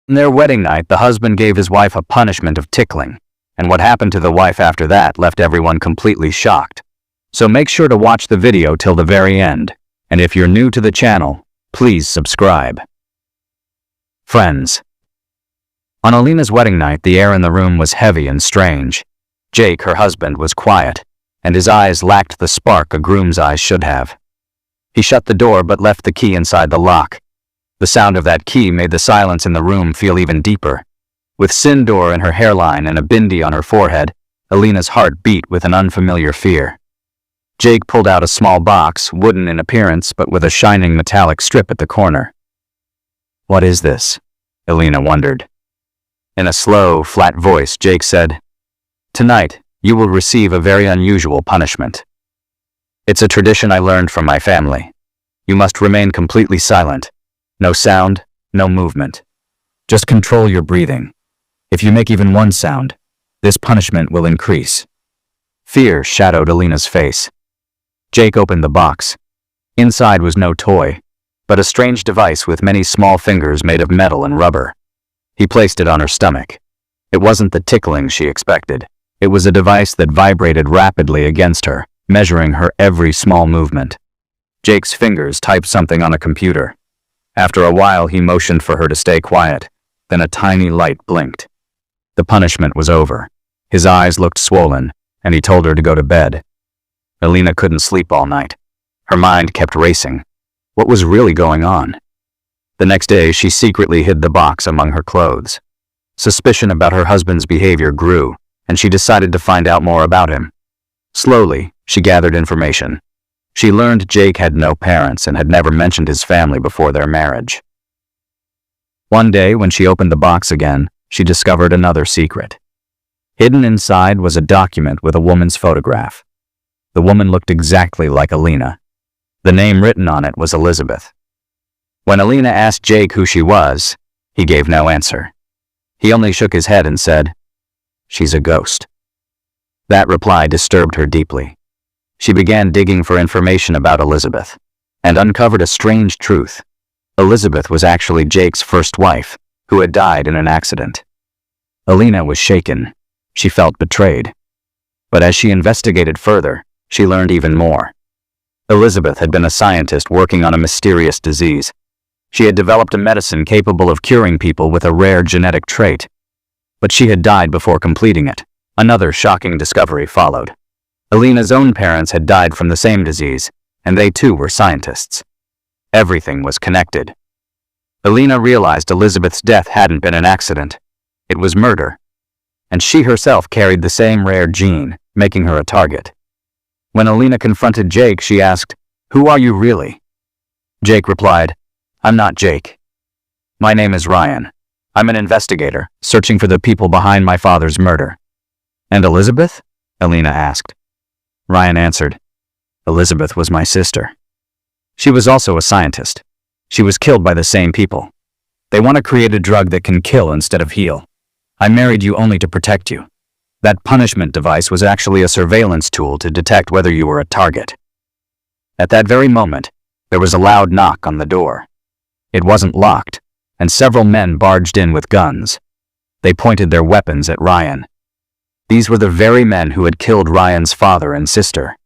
On their wedding night, the husband gave his wife a punishment of tickling, and what happened to the wife after that left everyone completely shocked. So make sure to watch the video till the very end, and if you're new to the channel, please subscribe. Friends. On Alina's wedding night, the air in the room was heavy and strange. Jake, her husband, was quiet, and his eyes lacked the spark a groom's eyes should have. He shut the door but left the key inside the lock. The sound of that key made the silence in the room feel even deeper. With Sindor in her hairline and a bindi on her forehead, Alina's heart beat with an unfamiliar fear. Jake pulled out a small box, wooden in appearance but with a shining metallic strip at the corner. "What is this?" Alina wondered. In a slow, flat voice, Jake said, "Tonight, you will receive a very unusual punishment. It's a tradition I learned from my family. You must remain completely silent. No sound, no movement. Just control your breathing. If you make even one sound, this punishment will increase." Fear shadowed Alina's face. Jake opened the box. Inside was no toy, but a strange device with many small fingers made of metal and rubber. He placed it on her stomach. It wasn't the tickling she expected. It was a device that vibrated rapidly against her, measuring her every small movement. Jake's fingers typed something on a computer. After a while, he motioned for her to stay quiet. Then a tiny light blinked. The punishment was over. His eyes looked swollen, and he told her to go to bed. Alina couldn't sleep all night. Her mind kept racing. What was really going on? The next day, she secretly hid the box among her clothes. Suspicion about her husband's behavior grew, and she decided to find out more about him. Slowly, she gathered information. She learned Jake had no parents and had never mentioned his family before their marriage. One day, when she opened the box again, she discovered another secret. Hidden inside was a document with a woman's photograph. The woman looked exactly like Alina. The name written on it was Elizabeth. When Alina asked Jake who she was, he gave no answer. He only shook his head and said, "She's a ghost." That reply disturbed her deeply. She began digging for information about Elizabeth, and uncovered a strange truth. Elizabeth was actually Jake's first wife, who had died in an accident. Alina was shaken. She felt betrayed. But as she investigated further, she learned even more. Elizabeth had been a scientist working on a mysterious disease. She had developed a medicine capable of curing people with a rare genetic trait. But she had died before completing it. Another shocking discovery followed. Alina's own parents had died from the same disease, and they too were scientists. Everything was connected. Alina realized Elizabeth's death hadn't been an accident. It was murder. And she herself carried the same rare gene, making her a target. When Alina confronted Jake, she asked, "Who are you really?" Jake replied, "I'm not Jake. My name is Ryan. I'm an investigator, searching for the people behind my father's murder." "And Elizabeth?" Alina asked. Ryan answered, "Elizabeth was my sister. She was also a scientist. She was killed by the same people. They want to create a drug that can kill instead of heal. I married you only to protect you. That punishment device was actually a surveillance tool to detect whether you were a target." At that very moment, there was a loud knock on the door. It wasn't locked, and several men barged in with guns. They pointed their weapons at Ryan. These were the very men who had killed Ryan's father and sister.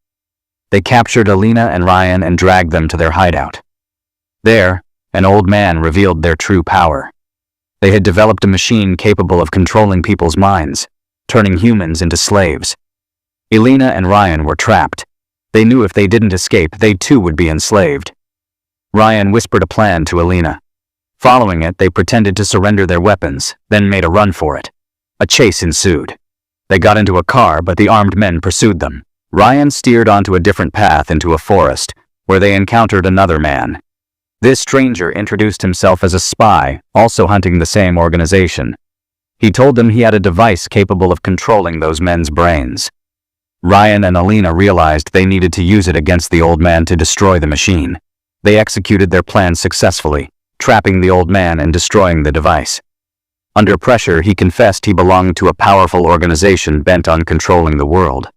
They captured Alina and Ryan and dragged them to their hideout. There, an old man revealed their true power. They had developed a machine capable of controlling people's minds, turning humans into slaves. Alina and Ryan were trapped. They knew if they didn't escape, they too would be enslaved. Ryan whispered a plan to Alina. Following it, they pretended to surrender their weapons, then made a run for it. A chase ensued. They got into a car, but the armed men pursued them. Ryan steered onto a different path into a forest, where they encountered another man. This stranger introduced himself as a spy, also hunting the same organization. He told them he had a device capable of controlling those men's brains. Ryan and Alina realized they needed to use it against the old man to destroy the machine. They executed their plan successfully, trapping the old man and destroying the device. Under pressure, he confessed he belonged to a powerful organization bent on controlling the world.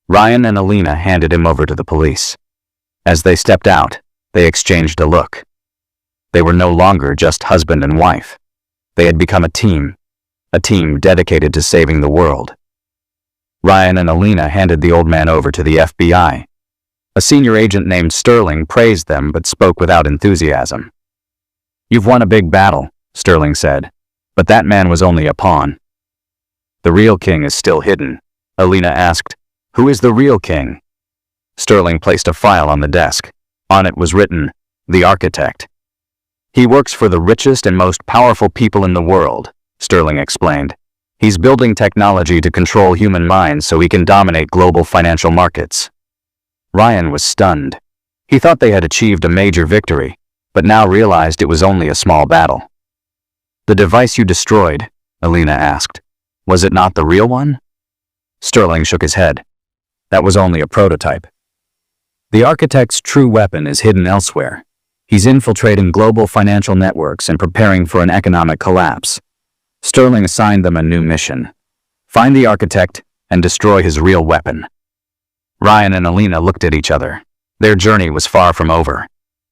Ryan and Alina handed him over to the police. As they stepped out, they exchanged a look. They were no longer just husband and wife. They had become a team dedicated to saving the world. Ryan and Alina handed the old man over to the FBI. A senior agent named Sterling praised them but spoke without enthusiasm. "You've won a big battle," Sterling said, "but that man was only a pawn." "The real king is still hidden," Alina asked. "Who is the real king?" Sterling placed a file on the desk. On it was written, "The Architect." "He works for the richest and most powerful people in the world," Sterling explained. "He's building technology to control human minds so he can dominate global financial markets." Ryan was stunned. He thought they had achieved a major victory, but now realized it was only a small battle. "The device you destroyed," Alina asked, "was it not the real one?" Sterling shook his head. "That was only a prototype. The Architect's true weapon is hidden elsewhere. He's infiltrating global financial networks and preparing for an economic collapse." Sterling assigned them a new mission: find the Architect and destroy his real weapon. Ryan and Alina looked at each other. Their journey was far from over.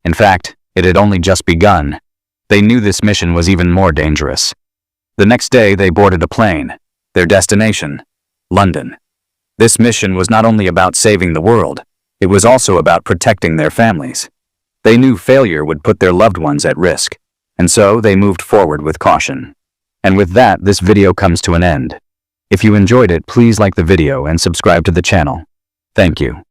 In fact, it had only just begun. They knew this mission was even more dangerous. The next day, they boarded a plane. Their destination, London. This mission was not only about saving the world, it was also about protecting their families. They knew failure would put their loved ones at risk, and so they moved forward with caution. And with that, this video comes to an end. If you enjoyed it, please like the video and subscribe to the channel. Thank you.